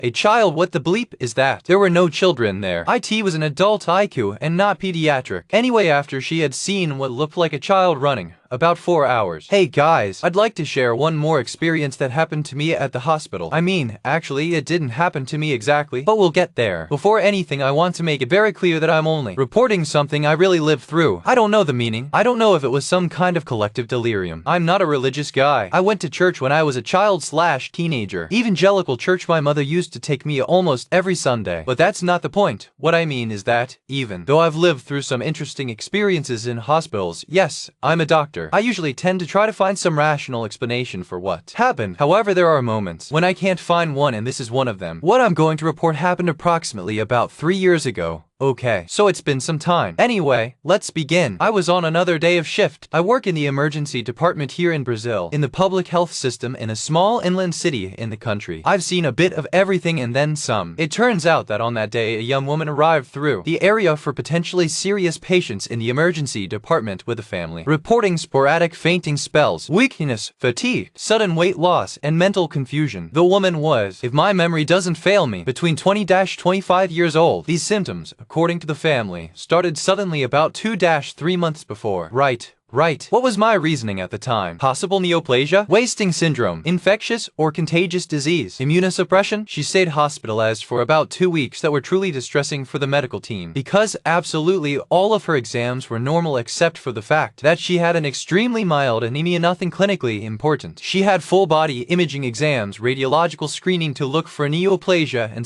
A child? What the bleep is that? There were no children there. IT was an adult ICU and not pediatric. Anyway, after she had seen what looked like a child running, about 4 hours. Hey guys, I'd like to share one more experience that happened to me at the hospital. I mean, actually, it didn't happen to me exactly, but we'll get there. Before anything, I want to make it very clear that I'm only reporting something I really lived through. I don't know the meaning. I don't know if it was some kind of collective delirium. I'm not a religious guy. I went to church when I was a child/teenager. Evangelical church. My mother used to take me almost every Sunday. But that's not the point. What I mean is that, even though I've lived through some interesting experiences in hospitals, yes, I'm a doctor, I usually tend to try to find some rational explanation for what happened. However, there are moments when I can't find one, and this is one of them. What I'm going to report happened approximately about 3 years ago. Okay, so it's been some time. Anyway, let's begin. I was on another day of shift. I work in the emergency department here in Brazil, in the public health system in a small inland city in the country. I've seen a bit of everything and then some. It turns out that on that day, a young woman arrived through the area for potentially serious patients in the emergency department with a family, reporting sporadic fainting spells, weakness, fatigue, sudden weight loss, and mental confusion. The woman was, if my memory doesn't fail me, between 20-25 years old. These symptoms, according to the family, started suddenly about 2-3 months before. Right. What was my reasoning at the time? Possible neoplasia? Wasting syndrome? Infectious or contagious disease? Immunosuppression? She stayed hospitalized for about 2 weeks that were truly distressing for the medical team, because absolutely all of her exams were normal except for the fact that she had an extremely mild anemia, nothing clinically important. She had full body imaging exams, radiological screening to look for neoplasia and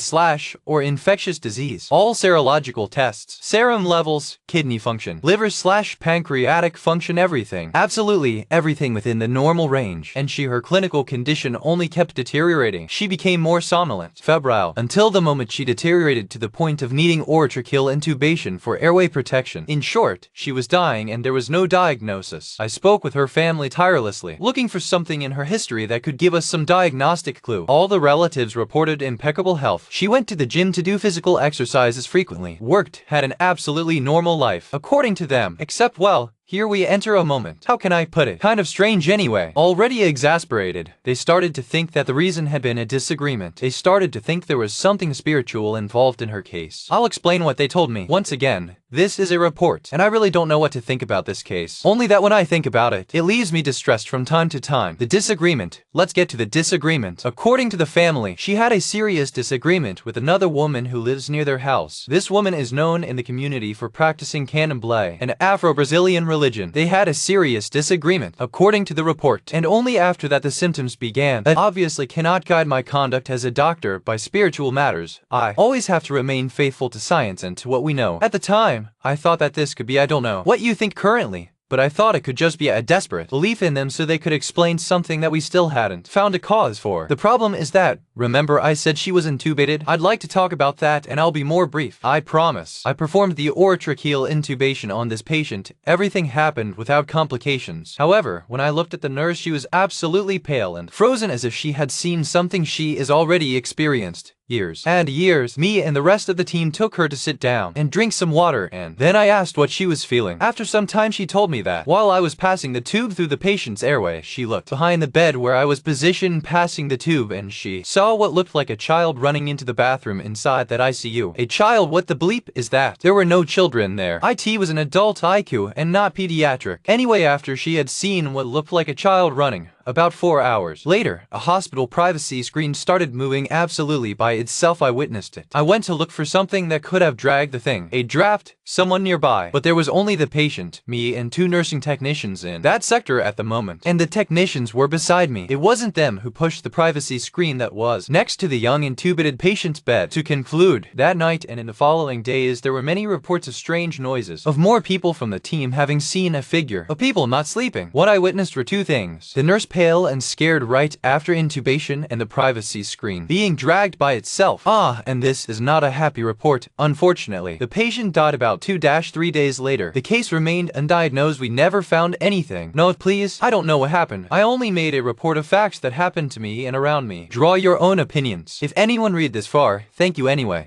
or infectious disease, all serological tests, serum levels, kidney function, liver/pancreatic function, everything. Absolutely everything within the normal range. And her clinical condition only kept deteriorating. She became more somnolent, febrile, until the moment she deteriorated to the point of needing tracheal intubation for airway protection. In short, she was dying and there was no diagnosis. I spoke with her family tirelessly, looking for something in her history that could give us some diagnostic clue. All the relatives reported impeccable health. She went to the gym to do physical exercises frequently, worked, had an absolutely normal life, according to them, except, well, here we enter a moment, how can I put it, kind of strange anyway. Already exasperated, they started to think that the reason had been a disagreement. They started to think there was something spiritual involved in her case. I'll explain what they told me. Once again, this is a report, and I really don't know what to think about this case. Only that when I think about it, it leaves me distressed from time to time. The disagreement. Let's get to the disagreement. According to the family, she had a serious disagreement with another woman who lives near their house. This woman is known in the community for practicing candomblé, an Afro-Brazilian religion. They had a serious disagreement, according to the report, and only after that the symptoms began. That obviously cannot guide my conduct as a doctor by spiritual matters. I always have to remain faithful to science and to what we know. At the time, I thought that this could be, I don't know what you think currently, but I thought it could just be a desperate belief in them so they could explain something that we still hadn't found a cause for. The problem is that, remember I said she was intubated? I'd like to talk about that, and I'll be more brief. I promise. I performed the orotracheal intubation on this patient. Everything happened without complications. However, when I looked at the nurse, she was absolutely pale and frozen as if she had seen something she is already experienced. Years and years. Me and the rest of the team took her to sit down and drink some water, and then I asked what she was feeling. After some time she told me that while I was passing the tube through the patient's airway, she looked behind the bed where I was positioned passing the tube, and she saw what looked like a child running into the bathroom inside that ICU. A child? What the bleep is that? There were no children there. IT was an adult ICU and not pediatric. Anyway, after she had seen what looked like a child running, about 4 hours later, a hospital privacy screen started moving absolutely by itself. I witnessed it. I went to look for something that could have dragged the thing. A draft, someone nearby. But there was only the patient, me, and 2 nursing technicians in that sector at the moment. And the technicians were beside me. It wasn't them who pushed the privacy screen that was next to the young intubated patient's bed. To conclude, that night and in the following days there were many reports of strange noises, of more people from the team having seen a figure, of people not sleeping. What I witnessed were 2 things. The nurse pale and scared right after intubation, and the privacy screen being dragged by itself. And this is not a happy report. Unfortunately, the patient died about 2-3 days later. The case remained undiagnosed. We never found anything. No, please, I don't know what happened. I only made a report of facts that happened to me and around me. Draw your own opinions. If anyone read this far, thank you anyway.